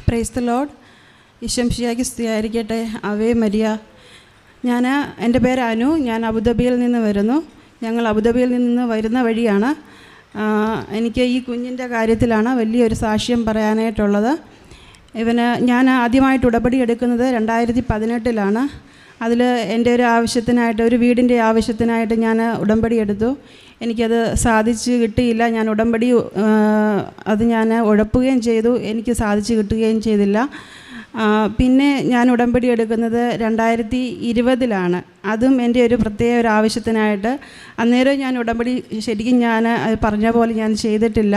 Praise the Lord. ഈശോമിശിഹായ്ക്ക് സ്തുതിയായിരിക്കട്ടെ. ആവേ മരിയ. എൻ്റെ പേര് അനു. ഞാൻ അബുദാബിയിൽ നിന്ന് വരുന്നു. ഞങ്ങൾ അബുദാബിയിൽ നിന്ന് വരുന്ന വഴിയാണ്. എനിക്ക് ഈ കുഞ്ഞിൻ്റെ കാര്യത്തിലാണ് വലിയൊരു സാക്ഷ്യം പറയാനായിട്ടുള്ളത്. ഞാൻ ആദ്യമായിട്ട് ഉടമ്പടി എടുക്കുന്നത് 2018 അതിൽ എൻ്റെ ഒരു ആവശ്യത്തിനായിട്ട്, ഒരു വീടിൻ്റെ ആവശ്യത്തിനായിട്ട് ഞാൻ ഉടമ്പടി എടുത്തു. എനിക്കത് സാധിച്ച് കിട്ടിയില്ല. ഞാൻ ഉടമ്പടി ഞാൻ ഉഴപ്പുകയും ചെയ്തു. എനിക്ക് സാധിച്ച് കിട്ടുകയും ചെയ്തില്ല. പിന്നെ ഞാൻ ഉടമ്പടി എടുക്കുന്നത് 2020 അതും എൻ്റെ ഒരു പ്രത്യേക ഒരു ആവശ്യത്തിനായിട്ട്. അന്നേരം ഞാൻ ഉടമ്പടി ശരിക്കും ഞാൻ പറഞ്ഞ പോലെ ഞാൻ ചെയ്തിട്ടില്ല.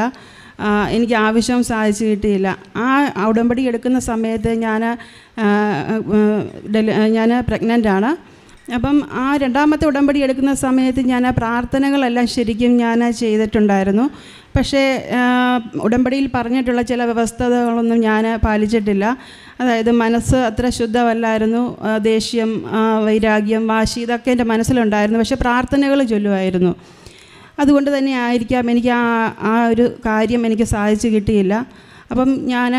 എനിക്ക് ആവശ്യം സാധിച്ചു കിട്ടിയില്ല. ആ ഉടമ്പടി എടുക്കുന്ന സമയത്ത് ഞാൻ പ്രഗ്നൻ്റാണ്. അപ്പം ആ രണ്ടാമത്തെ ഉടമ്പടി എടുക്കുന്ന സമയത്ത് ഞാൻ പ്രാർത്ഥനകളെല്ലാം ശരിക്കും ഞാൻ ചെയ്തിട്ടുണ്ടായിരുന്നു. പക്ഷേ ഉടമ്പടിയിൽ പറഞ്ഞിട്ടുള്ള ചില വ്യവസ്ഥകളൊന്നും ഞാൻ പാലിച്ചിട്ടില്ല. അതായത് മനസ്സ് അത്ര ശുദ്ധമല്ലായിരുന്നു. ദേഷ്യം, വൈരാഗ്യം, വാശി ഇതൊക്കെ എൻ്റെ മനസ്സിലുണ്ടായിരുന്നു. പക്ഷേ പ്രാർത്ഥനകൾ ചൊല്ലുമായിരുന്നു. അതുകൊണ്ട് തന്നെ ആയിരിക്കാം എനിക്ക് ആ ഒരു കാര്യം എനിക്ക് സാധിച്ചു കിട്ടിയില്ല. അപ്പം ഞാൻ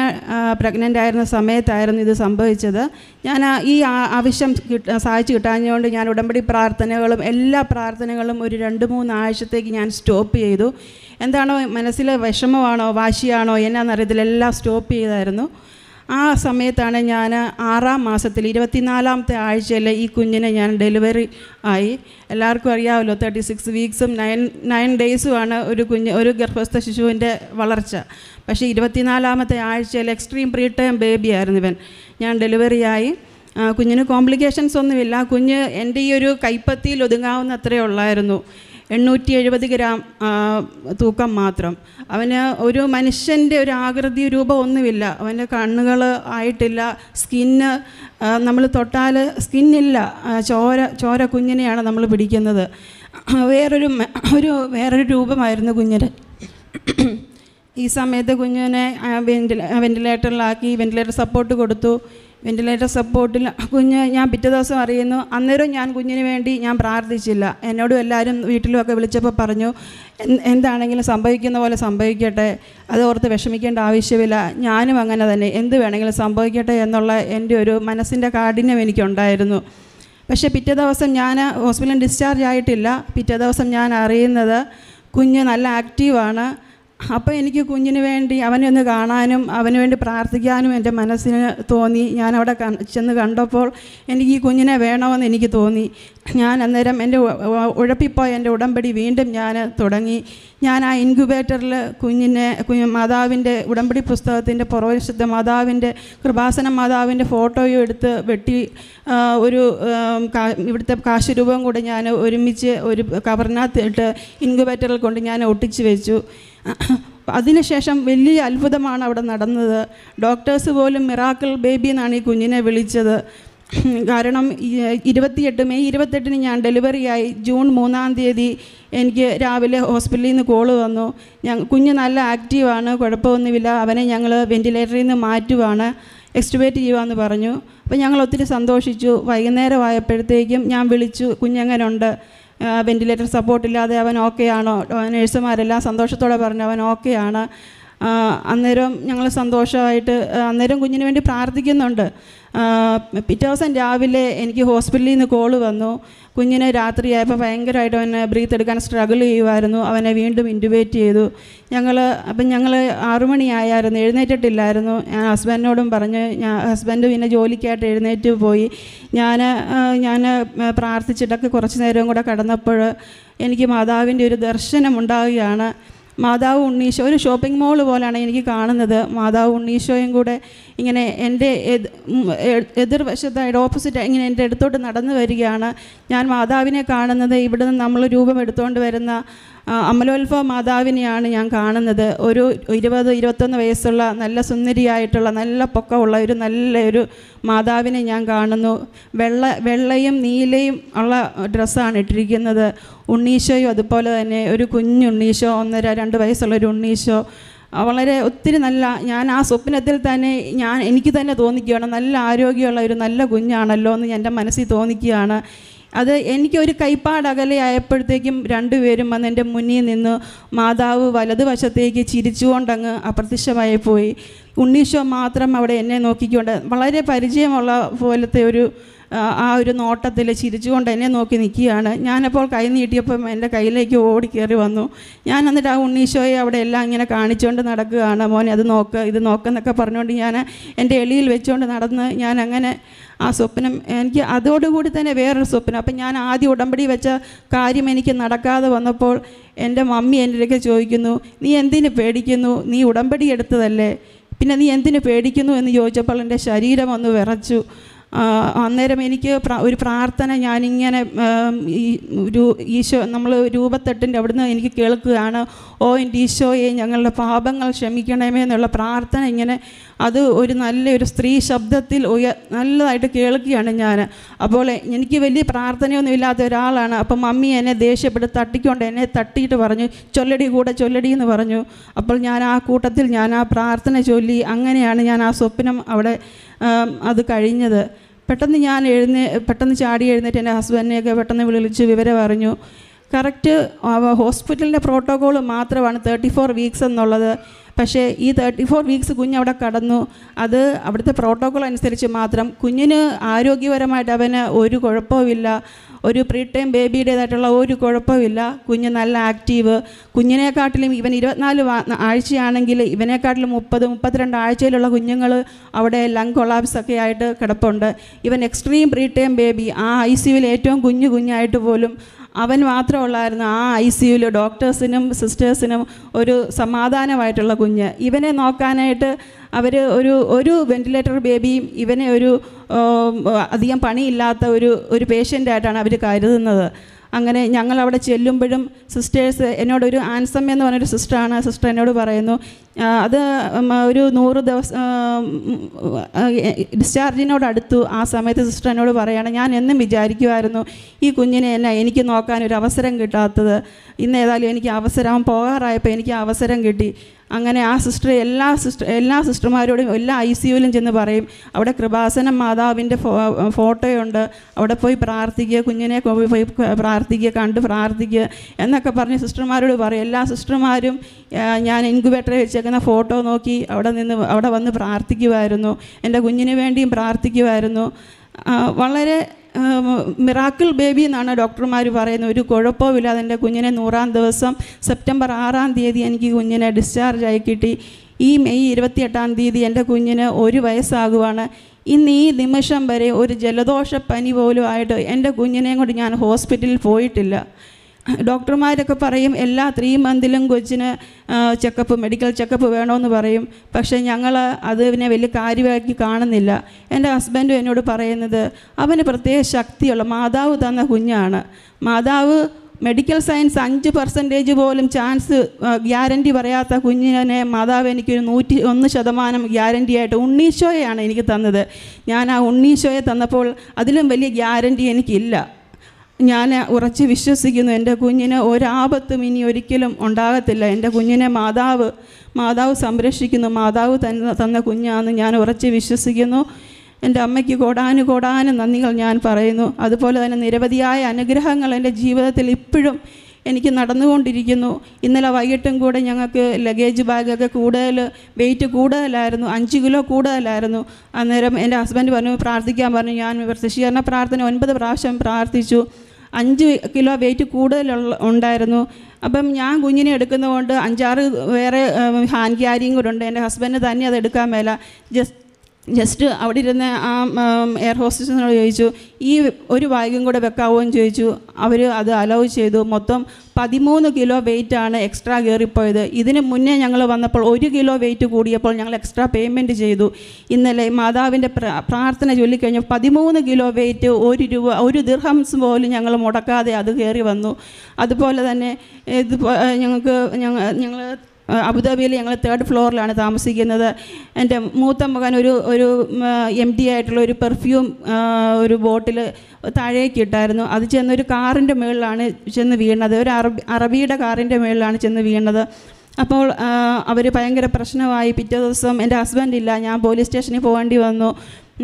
പ്രഗ്നൻ്റ് ആയിരുന്ന സമയത്തായിരുന്നു ഇത് സംഭവിച്ചത്. ഞാൻ ഈ ആവശ്യം സാധിച്ചു കിട്ടാഞ്ഞുകൊണ്ട് ഞാൻ ഉടമ്പടി പ്രാർത്ഥനകളും എല്ലാ പ്രാർത്ഥനകളും ഒരു 2-3 ആഴ്ചത്തേക്ക് ഞാൻ സ്റ്റോപ്പ് ചെയ്തു. എന്താണോ മനസ്സിൽ വിഷമമാണോ വാശിയാണോ എന്നാന്നറിയത്തില്ല, എല്ലാം സ്റ്റോപ്പ് ചെയ്തായിരുന്നു. ആ സമയത്താണ് ഞാൻ 6ാം മാസത്തിൽ 24ാമത്തെ ആഴ്ചയിൽ ഈ കുഞ്ഞിനെ ഞാൻ ഡെലിവറി ആയി. എല്ലാവർക്കും അറിയാമല്ലോ, 36 വീക്സും 9 ഡേയ്സുമാണ് ഒരു ഗർഭസ്ഥ ശിശുവിൻ്റെ വളർച്ച. പക്ഷേ 24ാമത്തെ ആഴ്ചയിൽ എക്സ്ട്രീം പ്രീ ടൈം ബേബി ആയിരുന്നു ഇവൻ. ഞാൻ ഡെലിവറിയായി. കുഞ്ഞിന് കോംപ്ലിക്കേഷൻസ് ഒന്നുമില്ല. കുഞ്ഞ് എൻ്റെ ഈ ഒരു കൈപ്പത്തിയിൽ ഒതുങ്ങാവുന്ന അത്രയേ ഉള്ളായിരുന്നു. 870 ഗ്രാം തൂക്കം മാത്രം. അവന് ഒരു മനുഷ്യൻ്റെ ഒരു ആകൃതി രൂപം ഒന്നുമില്ല. അവൻ്റെ കണ്ണുകൾ ആയിട്ടില്ല. സ്കിന്ന് നമ്മൾ തൊട്ടാൽ സ്കിന്നില്ല. ചോര കുഞ്ഞിനെയാണ് നമ്മൾ പിടിക്കുന്നത്. വേറൊരു രൂപമായിരുന്നു കുഞ്ഞിന്. ഈ സമയത്ത് കുഞ്ഞിനെ വെൻറ്റിലേറ്ററിലാക്കി. വെൻറ്റിലേറ്റർ സപ്പോർട്ട് കൊടുത്തു. വെൻറ്റിലേറ്റർ സപ്പോർട്ടിൽ ഞാൻ പിറ്റേ ദിവസം അറിയുന്നു. അന്നേരം ഞാൻ കുഞ്ഞിന് വേണ്ടി ഞാൻ പ്രാർത്ഥിച്ചില്ല. എന്നോടും എല്ലാവരും വീട്ടിലുമൊക്കെ വിളിച്ചപ്പോൾ പറഞ്ഞു, എന്താണെങ്കിലും സംഭവിക്കുന്ന പോലെ സംഭവിക്കട്ടെ, അത് ഓർത്ത് വിഷമിക്കേണ്ട ആവശ്യമില്ല. ഞാനും അങ്ങനെ തന്നെ, എന്ത് വേണമെങ്കിലും സംഭവിക്കട്ടെ എന്നുള്ള എൻ്റെ ഒരു മനസ്സിൻ്റെ കാഠിന്യം എനിക്കുണ്ടായിരുന്നു. പക്ഷേ പിറ്റേ ദിവസം ഞാൻ ഹോസ്പിറ്റലിൽ ഡിസ്ചാർജ് ആയിട്ടില്ല. പിറ്റേ ദിവസം ഞാൻ അറിയുന്നത് കുഞ്ഞ് നല്ല ആക്റ്റീവാണ്. അപ്പോൾ എനിക്ക് കുഞ്ഞിന് വേണ്ടി അവനെ ഒന്ന് കാണാനും അവന് വേണ്ടി പ്രാർത്ഥിക്കാനും എൻ്റെ മനസ്സിന് തോന്നി. ഞാൻ അവിടെ ചെന്ന് കണ്ടപ്പോൾ എനിക്ക് ഈ കുഞ്ഞിനെ വേണമെന്ന് എനിക്ക് തോന്നി. ഞാൻ അന്നേരം എൻ്റെ ഉഴപ്പിപ്പോയ എൻ്റെ ഉടമ്പടി വീണ്ടും ഞാൻ തുടങ്ങി. ഞാൻ ആ ഇൻക്യുബേറ്ററിൽ മാതാവിൻ്റെ ഉടമ്പടി പുസ്തകത്തിൻ്റെ പുറവശത്തെ മാതാവിൻ്റെ കൃപാസന മാതാവിൻ്റെ ഫോട്ടോയും എടുത്ത് വെട്ടി ഇവിടുത്തെ കാശ് രൂപം കൂടെ ഞാൻ ഒരുമിച്ച് ഒരു കവറിനകത്ത് ഇട്ട് ഇൻക്യുബേറ്ററിൽ കൊണ്ട് ഞാൻ ഒട്ടിച്ച് വെച്ചു. അതിനുശേഷം വലിയ അത്ഭുതമാണ് അവിടെ നടന്നത്. ഡോക്ടേഴ്സ് പോലും മിറാക്കിൾ ബേബി എന്നാണ് ഈ കുഞ്ഞിനെ വിളിച്ചത്. കാരണം മെയ് 28 ഞാൻ ഡെലിവറിയായി. ജൂൺ 3-ാം തീയതി എനിക്ക് രാവിലെ ഹോസ്പിറ്റലിൽ നിന്ന് കോള് വന്നു. കുഞ്ഞ് നല്ല ആക്റ്റീവാണ്, കുഴപ്പമൊന്നുമില്ല, അവനെ ഞങ്ങൾ വെൻറ്റിലേറ്ററിൽ നിന്ന് മാറ്റുവാണ്, എക്സ്റ്റുബേറ്റ് ചെയ്യുവാന്ന് പറഞ്ഞു. അപ്പോൾ ഞങ്ങൾ ഒത്തിരി സന്തോഷിച്ചു. വൈകുന്നേരം ആയപ്പോഴത്തേക്കും ഞാൻ വിളിച്ചു, കുഞ്ഞെങ്ങനുണ്ട്, വെൻറ്റിലേറ്റർ സപ്പോർട്ടില്ലാതെ അവൻ ഓക്കെ ആണോ? നേഴ്സുമാരെല്ലാം സന്തോഷത്തോടെ പറഞ്ഞു അവൻ ഓക്കെ ആണ്. അന്നേരം ഞങ്ങൾ സന്തോഷമായിട്ട് അന്നേരം കുഞ്ഞിന് വേണ്ടി പ്രാർത്ഥിക്കുന്നുണ്ട്. പിറ്റേ ദിവസം രാവിലെ എനിക്ക് ഹോസ്പിറ്റലിൽ നിന്ന് കോള് വന്നു. കുഞ്ഞിന് രാത്രിയായപ്പോൾ ഭയങ്കരമായിട്ട് അവനെ ബ്രീത്ത് എടുക്കാൻ സ്ട്രഗിൾ ചെയ്യുമായിരുന്നു. അവനെ വീണ്ടും ഇൻറ്റുബേറ്റ് ചെയ്തു. ഞങ്ങൾ 6 മണിയായിരുന്നു, എഴുന്നേറ്റിട്ടില്ലായിരുന്നു. ഞാൻ ഹസ്ബൻഡിനോടും പറഞ്ഞ്, ഹസ്ബൻഡ് പിന്നെ ജോലിക്കായിട്ട് എഴുന്നേറ്റ് പോയി. ഞാൻ പ്രാർത്ഥിച്ചിട്ടൊക്കെ കുറച്ച് നേരം കൂടെ കിടന്നപ്പോൾ എനിക്ക് മാതാവിൻ്റെ ഒരു ദർശനം ഉണ്ടാവുകയാണ്. മാതാവ് ഉണ്ണീശോ ഒരു ഷോപ്പിംഗ് മോൾ പോലെയാണ് എനിക്ക് കാണുന്നത്. മാതാവ് ഉണ്ണീശോയും കൂടെ ഇങ്ങനെ എൻ്റെ എതിർവശത്തായിട്ട് ഓപ്പോസിറ്റ് ഇങ്ങനെ എൻ്റെ അടുത്തോട്ട് നടന്നു വരികയാണ്. ഞാൻ മാതാവിനെ കാണുന്നത് ഇവിടെ നിന്ന് നമ്മൾ രൂപം എടുത്തുകൊണ്ട് വരുന്ന അമലോത്ഭവ മാതാവിനെയാണ് ഞാൻ കാണുന്നത്. ഒരു 20-21 വയസ്സുള്ള നല്ല സുന്ദരിയായിട്ടുള്ള നല്ല പൊക്കമുള്ള നല്ലൊരു മാതാവിനെ ഞാൻ കാണുന്നു. വെള്ളയും നീലയും ഉള്ള ഡ്രസ്സാണ് ഇട്ടിരിക്കുന്നത്. ഉണ്ണീശോയും അതുപോലെ തന്നെ ഒരു കുഞ്ഞുണ്ണീശോ, 1-2 വയസ്സുള്ളൊരു ഉണ്ണീശോ, വളരെ ഒത്തിരി നല്ല. ഞാൻ ആ സ്വപ്നത്തിൽ തന്നെ എനിക്ക് തന്നെ തോന്നിക്കുകയാണ്, നല്ല ആരോഗ്യമുള്ള ഒരു നല്ല കുഞ്ഞാണല്ലോ എന്ന് എൻ്റെ മനസ്സിൽ തോന്നിക്കുകയാണ്. അത് എനിക്കൊരു കൈപ്പാടകലെ ആയപ്പോഴത്തേക്കും രണ്ടുപേരും വന്ന് എൻ്റെ മുന്നിൽ നിന്ന് മാതാവ് വലതുവശത്തേക്ക് ചിരിച്ചുകൊണ്ടങ്ങ് അപ്രത്യക്ഷമായി പോയി. ഉണ്ണീശോ മാത്രം അവിടെ എന്നെ നോക്കിക്കൊണ്ട് വളരെ പരിചയമുള്ള പോലത്തെ ആ ഒരു നോട്ടത്തിൽ ചിരിച്ചുകൊണ്ട് എന്നെ നോക്കി നിൽക്കുകയാണ്. ഞാനപ്പോൾ കൈ നീട്ടിയപ്പം എൻ്റെ കയ്യിലേക്ക് ഓടിക്കയറി വന്നു. ഞാൻ എന്നിട്ട് ആ ഉണ്ണീശോയെ അവിടെ എല്ലാം ഇങ്ങനെ കാണിച്ചുകൊണ്ട് നടക്കുകയാണ്. മോനെ അത് നോക്ക്, ഇത് നോക്കെന്നൊക്കെ പറഞ്ഞുകൊണ്ട് ഞാൻ എൻ്റെ എളിയിൽ വെച്ചുകൊണ്ട് നടന്ന് ഞാൻ അങ്ങനെ ആ സ്വപ്നം എനിക്ക് അതോടുകൂടി തന്നെ വേറൊരു സ്വപ്നം. അപ്പം ഞാൻ ആദ്യം ഉടമ്പടി വെച്ച കാര്യം എനിക്ക് നടക്കാതെ വന്നപ്പോൾ എൻ്റെ മമ്മി എൻ്റെ അടുക്കെ ചോദിക്കുന്നു, നീ എന്തിന് പേടിക്കുന്നു? നീ ഉടമ്പടി എടുത്തതല്ലേ, പിന്നെ നീ എന്തിന് പേടിക്കുന്നു എന്ന് ചോദിച്ചപ്പോൾ എൻ്റെ ശരീരം ഒന്ന് വിറച്ചു. അന്നേരം എനിക്ക് ഒരു പ്രാർത്ഥന ഞാനിങ്ങനെ ഈശോ നമ്മൾ രൂപത്തെട്ടിൻ്റെ അവിടുന്ന് എനിക്ക് കേൾക്കുകയാണ്, ഓ എൻ്റെ ഈശോയെ ഞങ്ങളുടെ പാപങ്ങൾ ക്ഷമിക്കണമേ എന്നുള്ള പ്രാർത്ഥന. ഇങ്ങനെ അത് ഒരു നല്ലൊരു സ്ത്രീ ശബ്ദത്തിൽ നല്ലതായിട്ട് കേൾക്കുകയാണ് ഞാൻ. അപ്പോൾ എനിക്ക് വലിയ പ്രാർത്ഥനയൊന്നും ഇല്ലാത്ത ഒരാളാണ്. അപ്പം മമ്മി എന്നെ ദേഷ്യപ്പെട്ട് തട്ടിക്കൊണ്ട് എന്നെ തട്ടിയിട്ട് പറഞ്ഞു, ചൊല്ലടി കൂടെ ചൊല്ലടി എന്ന് പറഞ്ഞു. അപ്പോൾ ഞാൻ ആ കൂട്ടത്തിൽ ഞാൻ ആ പ്രാർത്ഥന ചൊല്ലി. അങ്ങനെയാണ് ഞാൻ ആ സ്വപ്നം അവിടെ അത് കഴിഞ്ഞത്. പെട്ടെന്ന് ചാടി എഴുന്നേറ്റ് എൻ്റെ ഹസ്ബൻഡിനെയൊക്കെ പെട്ടെന്ന് വിളിച്ച് വിവരം അറിഞ്ഞു. കറക്റ്റ് ഹോസ്പിറ്റലിൻ്റെ പ്രോട്ടോക്കോൾ മാത്രമാണ് 34 വീക്സ് എന്നുള്ളത്. പക്ഷേ ഈ 34 വീക്സ് കുഞ്ഞവിടെ കടന്നു. അത് അവിടുത്തെ പ്രോട്ടോക്കോൾ അനുസരിച്ച് മാത്രം. കുഞ്ഞിന് ആരോഗ്യപരമായിട്ട് അവന് ഒരു കുഴപ്പവുമില്ല, ഒരു പ്രീ ടൈം ബേബിയുടേതായിട്ടുള്ള ഒരു കുഴപ്പമില്ല. കുഞ്ഞ് നല്ല ആക്റ്റീവ്. കുഞ്ഞിനെക്കാട്ടിലും ഇവൻ 24 ആഴ്ചയാണെങ്കിൽ ഇവനെക്കാട്ടിലും 32 ആഴ്ചയിലുള്ള കുഞ്ഞുങ്ങൾ അവിടെ ലങ് കൊളാപ്സ് ഒക്കെ ആയിട്ട് കിടപ്പുണ്ട്. ഇവൻ എക്സ്ട്രീം പ്രീ ടൈം ബേബി. ആ ICUവിൽ ഏറ്റവും കുഞ്ഞായിട്ട് പോലും അവൻ മാത്രമുള്ളായിരുന്നു ആ ICUവിൽ. ഡോക്ടേഴ്സിനും സിസ്റ്റേഴ്സിനും ഒരു സമാധാനമായിട്ടുള്ള കുഞ്ഞ്. ഇവനെ നോക്കാനായിട്ട് അവർ ഒരു വെൻറ്റിലേറ്റർ ബേബിയും ഇവനെ അധികം പണിയില്ലാത്ത ഒരു പേഷ്യൻ്റായിട്ടാണ് അവർ കരുതുന്നത്. അങ്ങനെ ഞങ്ങളവിടെ ചെല്ലുമ്പോഴും സിസ്റ്റേഴ്സ് എന്നോടൊരു ആൻസം എന്ന് പറഞ്ഞൊരു സിസ്റ്ററാണ്. സിസ്റ്റർ എന്നോട് പറയുന്നു, അത് ഒരു 100 ദിവസം ഡിസ്ചാർജിനോടടുത്തു. ആ സമയത്ത് സിസ്റ്റർ എന്നോട് പറയുകയാണ്, ഞാൻ എന്നും വിചാരിക്കുമായിരുന്നു ഈ കുഞ്ഞിനെ എനിക്ക് നോക്കാനൊരു അവസരം കിട്ടാത്തത്. ഇന്ന് ഏതായാലും എനിക്ക് അവസരം പോകാറായപ്പോൾ എനിക്ക് അവസരം കിട്ടി. അങ്ങനെ ആ എല്ലാ സിസ്റ്റർമാരോടും എല്ലാ ICUവിലും ചെന്ന് പറയും, അവിടെ കൃപാസനം മാതാവിൻ്റെ ഫോട്ടോയുണ്ട്, അവിടെ പോയി പ്രാർത്ഥിക്കുക, കുഞ്ഞിനെ പോയി പ്രാർത്ഥിക്കുക, കണ്ട് പ്രാർത്ഥിക്കുക എന്നൊക്കെ പറഞ്ഞ് സിസ്റ്റർമാരോട് പറയും. എല്ലാ സിസ്റ്റർമാരും ഞാൻ ഇൻക്യുബേറ്ററിൽ വെച്ചേക്കുന്ന ഫോട്ടോ നോക്കി അവിടെ വന്ന് പ്രാർത്ഥിക്കുമായിരുന്നു. എൻ്റെ കുഞ്ഞിന് വേണ്ടിയും പ്രാർത്ഥിക്കുമായിരുന്നു. വളരെ മിറാക്കിൾ ബേബി എന്നാണ് ഡോക്ടർമാർ പറയുന്നത്. ഒരു കുഴപ്പമില്ലാതെ എൻ്റെ കുഞ്ഞിനെ 100-ാം ദിവസം സെപ്റ്റംബർ 6-ാം തീയതി എനിക്ക് കുഞ്ഞിനെ ഡിസ്ചാർജായി കിട്ടി. ഈ മെയ് 28-ാം തീയതി എൻ്റെ കുഞ്ഞിന് 1 വയസ്സാകുവാണ്. ഇന്ന് ഈ നിമിഷം വരെ ഒരു ജലദോഷപ്പനി പോലും ആയിട്ട് എൻ്റെ കുഞ്ഞിനെയും കൊണ്ട് ഞാൻ ഹോസ്പിറ്റലിൽ പോയിട്ടില്ല. ഡോക്ടർമാരൊക്കെ പറയും എല്ലാ 3 മന്തിലും കൊച്ചിന് മെഡിക്കൽ ചെക്കപ്പ് വേണമെന്ന് പറയും. പക്ഷേ ഞങ്ങൾ അതിനെ വലിയ കാര്യമാക്കി കാണുന്നില്ല. എൻ്റെ ഹസ്ബൻഡും എന്നോട് പറയുന്നത്, അവന് പ്രത്യേക ശക്തിയുള്ള മാതാവ് തന്ന കുഞ്ഞാണ്. മാതാവ് മെഡിക്കൽ സയൻസ് 5% പോലും ചാൻസ് ഗ്യാരൻറ്റി പറയാത്ത കുഞ്ഞിനെ മാതാവ് എനിക്കൊരു 101% ഗ്യാരൻറ്റി ആയിട്ട് ഉണ്ണീശോയാണ് എനിക്ക് തന്നത്. ഞാൻ ആ ഉണ്ണീശോയെ തന്നപ്പോൾ അതിലും വലിയ ഗ്യാരൻറ്റി എനിക്കില്ല. ഞാൻ ഉറച്ച് വിശ്വസിക്കുന്നു എൻ്റെ കുഞ്ഞിന് ഒരാപത്തും ഇനി ഒരിക്കലും ഉണ്ടാകത്തില്ല. എൻ്റെ കുഞ്ഞിനെ മാതാവ് സംരക്ഷിക്കുന്നു. മാതാവ് തന്ന കുഞ്ഞാണെന്ന് ഞാൻ ഉറച്ച് വിശ്വസിക്കുന്നു. എൻ്റെ അമ്മയ്ക്ക് കോടാനുകോടാനും നന്ദികൾ ഞാൻ പറയുന്നു. അതുപോലെ തന്നെ നിരവധിയായ അനുഗ്രഹങ്ങൾ എൻ്റെ ജീവിതത്തിൽ ഇപ്പോഴും എനിക്ക് നടന്നുകൊണ്ടിരിക്കുന്നു. ഇന്നലെ വൈകിട്ടും കൂടെ ഞങ്ങൾക്ക് ലഗേജ് ബാഗൊക്കെ വെയിറ്റ് കൂടുതലായിരുന്നു, 5 കിലോ കൂടുതലായിരുന്നു. അന്നേരം എൻ്റെ ഹസ്ബൻഡ് പറഞ്ഞു പ്രാർത്ഥിക്കാൻ പറഞ്ഞു. ഞാൻ പ്രത്യക്ഷീകരണ പ്രാർത്ഥന 9 പ്രാവശ്യം പ്രാർത്ഥിച്ചു. 5 കിലോ വെയിറ്റ് ഉണ്ടായിരുന്നു. അപ്പം ഞാൻ കുഞ്ഞിനെ എടുക്കുന്നതുകൊണ്ട് 5-6 വേറെ ഹാൻഡ് ക്യാരിയും കൂടെ ഉണ്ട്. എൻ്റെ ഹസ്ബൻഡ് തന്നെ അത് എടുക്കാൻ മേല. ജസ്റ്റ് അവിടെ ഇരുന്ന് ആ എയർ ഹോസ്റ്റസിനോട് ചോദിച്ചു, ഈ ഒരു ബാഗും കൂടെ വെക്കാവോ എന്ന് ചോദിച്ചു. അവർ അത് അലൗ ചെയ്തു. മൊത്തം 13 കിലോ വെയിറ്റാണ് എക്സ്ട്രാ കയറിപ്പോയത്. ഇതിന് മുന്നേ ഞങ്ങൾ വന്നപ്പോൾ 1 കിലോ വെയിറ്റ് കൂടിയപ്പോൾ ഞങ്ങൾ എക്സ്ട്രാ പേയ്മെൻറ്റ് ചെയ്തു. ഇന്നലെ മാതാവിൻ്റെ പ്രാർത്ഥന ചൊല്ലിക്കഴിഞ്ഞു 13 കിലോ വെയിറ്റ് 1 ദിർഹംസ് പോലും ഞങ്ങൾ മുടക്കാതെ അത് കയറി വന്നു. അതുപോലെ തന്നെ ഞങ്ങൾ അബുദാബിയിൽ ഞങ്ങൾ 3rd ഫ്ലോറിലാണ് താമസിക്കുന്നത്. എൻ്റെ മൂത്ത മകൻ ഒരു empty ആയിട്ടുള്ള ഒരു പെർഫ്യൂം ഒരു ബോട്ടിൽ താഴേക്ക് ഇട്ടായിരുന്നു. അത് ചെന്നൊരു കാറിൻ്റെ മുകളിലാണ് ചെന്ന് വീണത്. ഒരു അറബിയുടെ കാറിൻ്റെ മുകളിലാണ് ചെന്ന് വീണത്. അപ്പോൾ അവർ ഭയങ്കര പ്രശ്നമായി. പിറ്റേ ദിവസം എൻ്റെ ഹസ്ബൻഡ് ഇല്ല, ഞാൻ പോലീസ് സ്റ്റേഷനിൽ പോകേണ്ടി വന്നു.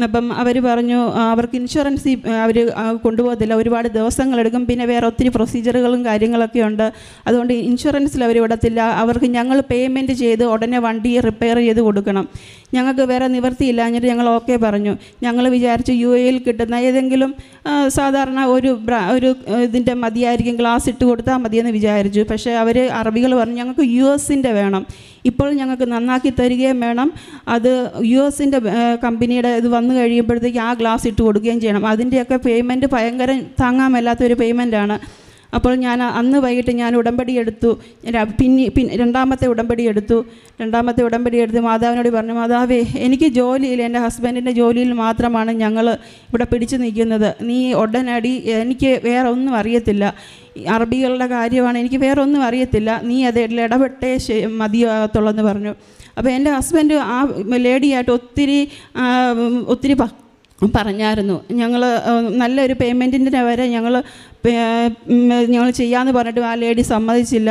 അപ്പം അവർ പറഞ്ഞു അവർക്ക് ഇൻഷുറൻസ് അവർ കൊണ്ടുപോകത്തില്ല, ഒരുപാട് ദിവസങ്ങളെടുക്കും, പിന്നെ വേറെ ഒത്തിരി പ്രൊസീജിയറുകളും കാര്യങ്ങളൊക്കെ ഉണ്ട്, അതുകൊണ്ട് ഇൻഷുറൻസിൽ അവർ വിടത്തില്ല, അവർക്ക് ഞങ്ങൾ പേയ്മെൻറ്റ് ചെയ്ത് ഉടനെ വണ്ടി റിപ്പയർ ചെയ്ത് കൊടുക്കണം. ഞങ്ങൾക്ക് വേറെ നിവൃത്തിയില്ല. എന്നിട്ട് ഞങ്ങൾ ഓക്കെ പറഞ്ഞു. ഞങ്ങൾ വിചാരിച്ചു UAE കിട്ടുന്ന ഏതെങ്കിലും സാധാരണ ഒരു ഇതിൻ്റെ മതിയായിരിക്കും, ഗ്ലാസ് ഇട്ട് കൊടുത്താൽ മതിയെന്ന് വിചാരിച്ചു. പക്ഷേ അവർ അറബികൾ പറഞ്ഞു ഞങ്ങൾക്ക് US-ൻ്റെ വേണം, ഇപ്പോൾ ഞങ്ങൾക്ക് നന്നാക്കി തരികയും വേണം, അത് US-ൻ്റെ കമ്പനിയുടെ ഇത് വന്നു കഴിയുമ്പോഴത്തേക്ക് ആ ഗ്ലാസ് ഇട്ട് കൊടുക്കുകയും ചെയ്യണം. അതിൻ്റെയൊക്കെ പേയ്മെൻറ്റ് ഭയങ്കര താങ്ങാൻ മേലാത്തൊരു പേയ്മെൻറ്റാണ്. അപ്പോൾ ഞാൻ അന്ന് വൈകിട്ട് ഞാൻ ഉടമ്പടി എടുത്തു. രണ്ടാമത്തെ ഉടമ്പടി എടുത്ത് മാതാവിനോട് പറഞ്ഞു, മാതാവേ എനിക്ക് ജോലിയിൽ, എൻ്റെ ഹസ്ബൻഡിൻ്റെ ജോലിയിൽ മാത്രമാണ് ഞങ്ങൾ ഇവിടെ പിടിച്ചു നിൽക്കുന്നത്. നീ ഉടനടി, എനിക്ക് വേറെ ഒന്നും അറിയത്തില്ല, അറബികളുടെ കാര്യമാണ്, എനിക്ക് വേറെ ഒന്നും അറിയത്തില്ല, നീ അതിൽ ഇടപെട്ടേ മതിയാകത്തുള്ളെന്ന് പറഞ്ഞു. അപ്പോൾ എൻ്റെ ഹസ്ബൻഡ് ആ ലേഡിയായിട്ട് ഒത്തിരി പറഞ്ഞായിരുന്നു. ഞങ്ങൾ നല്ലൊരു പേയ്മെൻറ്റിൻ്റെ വരെ ഞങ്ങൾ ചെയ്യാമെന്ന് പറഞ്ഞിട്ട് ആ ലേഡി സമ്മതിച്ചില്ല.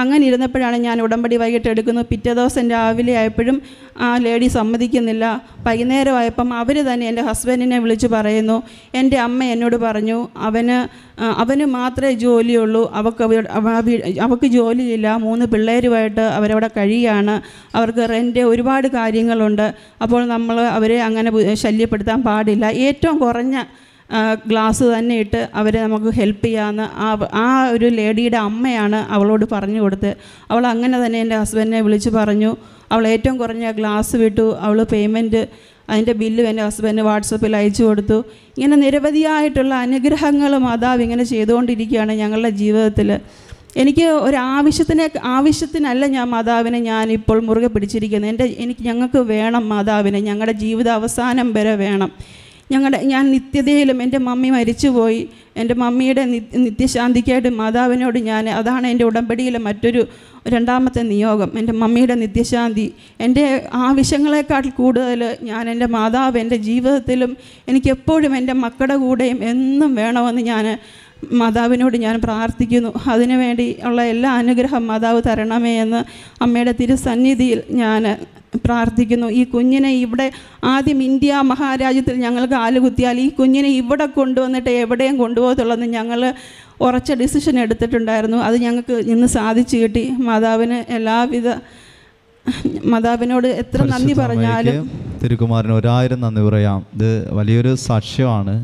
അങ്ങനെ ഇരുന്നപ്പോഴാണ് ഞാൻ ഉടമ്പടി വൈകിട്ട് എടുക്കുന്നത്. പിറ്റേ ദിവസം രാവിലെ ആയപ്പോഴും ആ ലേഡി സമ്മതിക്കുന്നില്ല. വൈകുന്നേരമായപ്പം അവർ തന്നെ എൻ്റെ ഹസ്ബൻഡിനെ വിളിച്ച് പറയുന്നു, എൻ്റെ അമ്മ എന്നോട് പറഞ്ഞു അവന് മാത്രമേ ജോലിയുള്ളൂ, അവൾക്ക് ജോലിയില്ല, 3 പിള്ളേരുമായിട്ട് അവരവിടെ കഴിയുകയാണ്, അവർക്ക് റെൻ്റ് ഒരുപാട് കാര്യങ്ങളുണ്ട്, അപ്പോൾ നമ്മൾ അവരെ അങ്ങനെ ശല്യപ്പെടുത്താൻ പാടില്ല, ഏറ്റവും കുറഞ്ഞ ഗ്ലാസ് തന്നെ ഇട്ട് അവരെ നമുക്ക് ഹെൽപ്പ് ചെയ്യാമെന്ന് ആ ഒരു ലേഡിയുടെ അമ്മയാണ് അവളോട് പറഞ്ഞു കൊടുത്ത്. അവൾ അങ്ങനെ തന്നെ എൻ്റെ ഹസ്ബൻഡിനെ വിളിച്ച് പറഞ്ഞു. അവൾ ഏറ്റവും കുറഞ്ഞ ഗ്ലാസ് വിട്ടു. അവൾ പേയ്മെൻറ്റ്, അതിൻ്റെ ബില്ലും എൻ്റെ ഹസ്ബൻഡ് വാട്സപ്പിൽ അയച്ചു കൊടുത്തു. ഇങ്ങനെ നിരവധിയായിട്ടുള്ള അനുഗ്രഹങ്ങൾ മാതാവ് ഇങ്ങനെ ചെയ്തുകൊണ്ടിരിക്കുകയാണ് ഞങ്ങളുടെ ജീവിതത്തിൽ. എനിക്ക് ആവശ്യത്തിനല്ല ഞാൻ മാതാവിനെ ഞാനിപ്പോൾ മുറുകെ പിടിച്ചിരിക്കുന്നത്. ഞങ്ങൾക്ക് വേണം മാതാവിനെ, ഞങ്ങളുടെ ജീവിത അവസാനം വരെ വേണം. ഞാൻ നിത്യതയിലും, എൻ്റെ മമ്മി മരിച്ചുപോയി, എൻ്റെ മമ്മിയുടെ നിത്യശാന്തിക്കായിട്ട് മാതാവിനോട് അതാണ് എൻ്റെ ഉടമ്പടിയിലെ രണ്ടാമത്തെ നിയോഗം, എൻ്റെ മമ്മിയുടെ നിത്യശാന്തി. എൻ്റെ ആവശ്യങ്ങളെക്കാൾ കൂടുതൽ ഞാൻ എൻ്റെ മാതാവ് എൻ്റെ ജീവിതത്തിലും എനിക്കെപ്പോഴും എൻ്റെ മക്കളുടെ കൂടെയും എന്നും വേണമെന്ന് ഞാൻ മാതാവിനോട് ഞാൻ പ്രാർത്ഥിക്കുന്നു. അതിനുവേണ്ടി ഉള്ള എല്ലാ അനുഗ്രഹം മാതാവ് തരണമേ എന്ന് അമ്മയുടെ തിരുസന്നിധിയിൽ ഞാൻ പ്രാർത്ഥിക്കുന്നു. ഈ കുഞ്ഞിനെ ഇവിടെ ആദ്യം ഇന്ത്യ മഹാരാജ്യത്തിൽ ഞങ്ങൾ കാലുകുത്തിയാൽ ഈ കുഞ്ഞിനെ ഇവിടെ കൊണ്ടുവന്നിട്ട് എവിടെയും കൊണ്ടുപോകത്തുള്ളതെന്ന് ഞങ്ങൾ ഉറച്ച ഡിസിഷൻ എടുത്തിട്ടുണ്ടായിരുന്നു. അത് ഞങ്ങൾക്ക് ഇന്ന് സാധിച്ചു കിട്ടി. മാതാവിനോട് എത്ര നന്ദി പറഞ്ഞാലും തിരുക്കുമാരന് 1000 നന്ദി പറയാം. ഇത് വലിയൊരു സാക്ഷ്യമാണ്.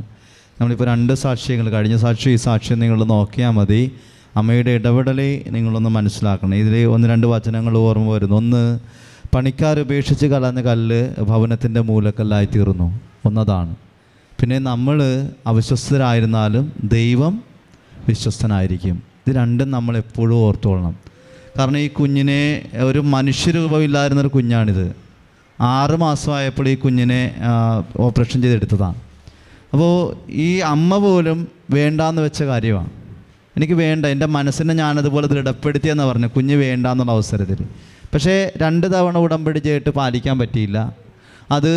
നമ്മളിപ്പോൾ 2 സാക്ഷ്യങ്ങൾ, കഴിഞ്ഞ സാക്ഷ്യം ഈ സാക്ഷ്യം നിങ്ങൾ നോക്കിയാൽ മതി. അമ്മയുടെ ഇടപെടൽ നിങ്ങളൊന്ന് മനസ്സിലാക്കണം. ഇതിൽ 1-2 വചനങ്ങൾ ഓർമ്മ വരുന്നു. ഒന്ന്, പണിക്കാരുപേക്ഷിച്ച് കളഞ്ഞ കല്ല് ഭവനത്തിൻ്റെ മൂലക്കല്ലായി തീർന്നു എന്നതാണ്. പിന്നെ നമ്മൾ അവിശ്വസ്തരായിരുന്നാലും ദൈവം വിശ്വസ്തനായിരിക്കും. ഇത് രണ്ടും നമ്മൾ എപ്പോഴും ഓർത്തോളണം. കാരണം ഈ കുഞ്ഞിനെ ഒരു മനുഷ്യരൂപമില്ലായിരുന്നൊരു കുഞ്ഞാണിത്. 6 മാസമായപ്പോൾ ഈ കുഞ്ഞിനെ ഓപ്പറേഷൻ ചെയ്തെടുത്തതാണ്. അപ്പോൾ ഈ അമ്മ പോലും വേണ്ടാന്ന് വെച്ച കാര്യമാണ്. എനിക്ക് വേണ്ട, എൻ്റെ മനസ്സിനെ ഞാനതുപോലെ ദൃഢപ്പെടുത്തിയെന്ന് പറഞ്ഞു കുഞ്ഞ് വേണ്ടാന്നുള്ള അവസരത്തിൽ. പക്ഷേ 2 തവണ ഉടമ്പടി ചെയ്തിട്ട് പാലിക്കാൻ പറ്റിയില്ല. അത്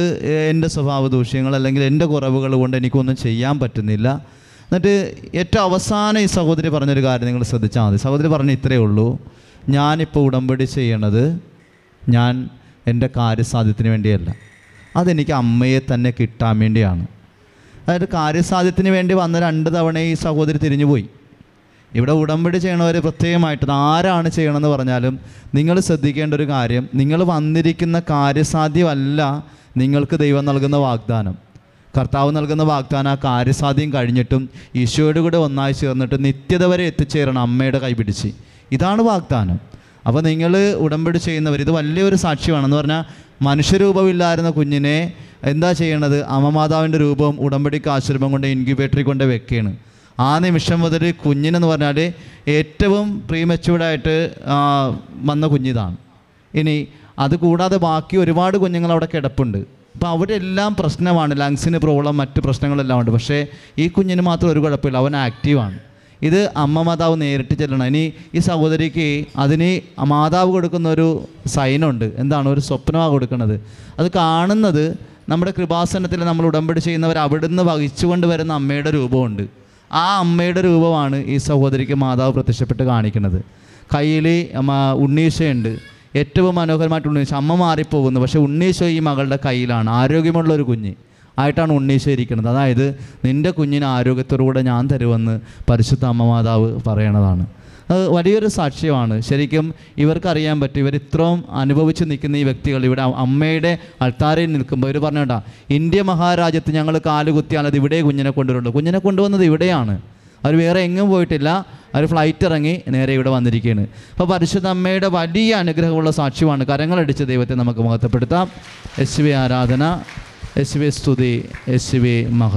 എൻ്റെ സ്വഭാവ ദൂഷ്യങ്ങൾ അല്ലെങ്കിൽ എൻ്റെ കുറവുകൾ കൊണ്ട് എനിക്കൊന്നും ചെയ്യാൻ പറ്റുന്നില്ല. എന്നിട്ട് ഏറ്റവും അവസാനം ഈ സഹോദരി പറഞ്ഞൊരു കാര്യം നിങ്ങൾ ശ്രദ്ധിച്ചാൽ മതി. സഹോദരി പറഞ്ഞു ഇത്രയേ ഉള്ളൂ, ഞാനിപ്പോൾ ഉടമ്പടി ചെയ്യണത് ഞാൻ എൻ്റെ കാര്യസാധ്യത്തിന് വേണ്ടിയല്ല, അതെനിക്ക് അമ്മയെ തന്നെ കിട്ടാൻ വേണ്ടിയാണ്. അതായത് കാര്യസാധ്യത്തിന് വേണ്ടി വന്ന 2 തവണ ഈ സഹോദരി തിരിഞ്ഞുപോയി. ഇവിടെ ഉടമ്പടി ചെയ്യണവർ പ്രത്യേകമായിട്ട് ആരാണ് ചെയ്യണമെന്ന് പറഞ്ഞാലും നിങ്ങൾ ശ്രദ്ധിക്കേണ്ട ഒരു കാര്യം, നിങ്ങൾ വന്നിരിക്കുന്ന കാര്യസാധ്യമല്ല നിങ്ങൾക്ക് ദൈവം നൽകുന്ന വാഗ്ദാനം. കർത്താവ് നൽകുന്ന വാഗ്ദാനം ആ കാര്യസാധ്യം കഴിഞ്ഞിട്ടും ഈശോയുടെ കൂടെ ഒന്നായി ചേർന്നിട്ട് നിത്യത വരെ എത്തിച്ചേരണം അമ്മയുടെ കൈപിടിച്ച്. ഇതാണ് വാഗ്ദാനം. അപ്പോൾ നിങ്ങൾ ഉടമ്പടി ചെയ്യുന്നവർ, ഇത് വലിയൊരു സാക്ഷ്യമാണെന്ന് പറഞ്ഞാൽ മനുഷ്യരൂപമില്ലായിരുന്ന കുഞ്ഞിനെ എന്താ ചെയ്യണത്, അമ്മമാതാവിൻ്റെ രൂപം ഉടമ്പടിക്ക് ആശ്രമം കൊണ്ട് ഇൻക്യുബേറ്ററിൽ കൊണ്ട് വെക്കുകയാണ്. ആ നിമിഷം മുതൽ കുഞ്ഞിനെന്ന് പറഞ്ഞാൽ ഏറ്റവും പ്രീമച്യൂർഡായിട്ട് വന്ന കുഞ്ഞിതാണ്. ഇനി അതുകൂടാതെ ബാക്കി ഒരുപാട് കുഞ്ഞുങ്ങൾ അവിടെ കിടപ്പുണ്ട്. അപ്പോൾ അവിടെ എല്ലാം പ്രശ്നമാണ്, ലങ്സിന് പ്രോബ്ലം, മറ്റ് പ്രശ്നങ്ങളെല്ലാം ഉണ്ട്. പക്ഷേ ഈ കുഞ്ഞിന് മാത്രം ഒരു കുഴപ്പമില്ല, അവൻ ആക്റ്റീവാണ്. ഇത് അമ്മ മാതാവ് നേരിട്ട് ചെല്ലണം. ഇനി ഈ സഹോദരിക്ക് അതിന് മാതാവ് കൊടുക്കുന്നൊരു സൈനുണ്ട്. എന്താണ്? ഒരു സ്വപ്നമാണ് കൊടുക്കുന്നത്. അത് കാണുന്നത് നമ്മുടെ കൃപാസനത്തിൽ നമ്മൾ ഉടമ്പടി ചെയ്യുന്നവർ അവിടുന്ന് വഹിച്ചുകൊണ്ട് വരുന്ന അമ്മയുടെ രൂപമുണ്ട്. ആ അമ്മയുടെ രൂപമാണ് ഈ സഹോദരിക്ക് മാതാവ് പ്രത്യക്ഷപ്പെട്ട് കാണിക്കുന്നത്. കയ്യിൽ ഉണ്ണീശയുണ്ട്. ഏറ്റവും മനോഹരമായിട്ട് ഉണ്ണീശോ, അമ്മ മാറിപ്പോകുന്നു, പക്ഷേ ഉണ്ണീശോ ഈ മകളുടെ കയ്യിലാണ്, ആരോഗ്യമുള്ളൊരു കുഞ്ഞ് ആയിട്ടാണ് ഉണ്ണീശോ ഇരിക്കുന്നത്. അതായത് നിൻ്റെ കുഞ്ഞിന് ആരോഗ്യത്തോടുകൂടെ ഞാൻ തരുമെന്ന് പരിശുദ്ധ അമ്മ മാതാവ് പറയണതാണ്. അത് വലിയൊരു സാക്ഷ്യമാണ്. ശരിക്കും ഇവർക്കറിയാൻ പറ്റും, ഇവർ ഇത്രയും അനുഭവിച്ച് നിൽക്കുന്ന ഈ വ്യക്തികൾ ഇവിടെ അമ്മയുടെ അൾത്താരയിൽ നിൽക്കുമ്പോൾ ഇവർ പറഞ്ഞേട്ടാ, ഇന്ത്യ മഹാരാജ്യത്ത് ഞങ്ങൾ കാലുകുത്തിയാൽ അത് ഇവിടെ കുഞ്ഞിനെ കൊണ്ടുവരുള്ളൂ. കുഞ്ഞിനെ കൊണ്ടുവന്നത് ഇവിടെയാണ്, അവർ വേറെ എങ്ങും പോയിട്ടില്ല. അവർ ഫ്ലൈറ്റ് ഇറങ്ങി നേരെ ഇവിടെ വന്നിരിക്കുകയാണ്. അപ്പോൾ പരിശുദ്ധ അമ്മയുടെ വലിയ അനുഗ്രഹമുള്ള സാക്ഷ്യമാണ്. കരങ്ങളടിച്ച് ദൈവത്തെ നമുക്ക് മഹത്വപ്പെടുത്താം. യേശുവേ ആരാധന, യേശുവേ സ്തുതി, യേശുവേ മഹത്വം.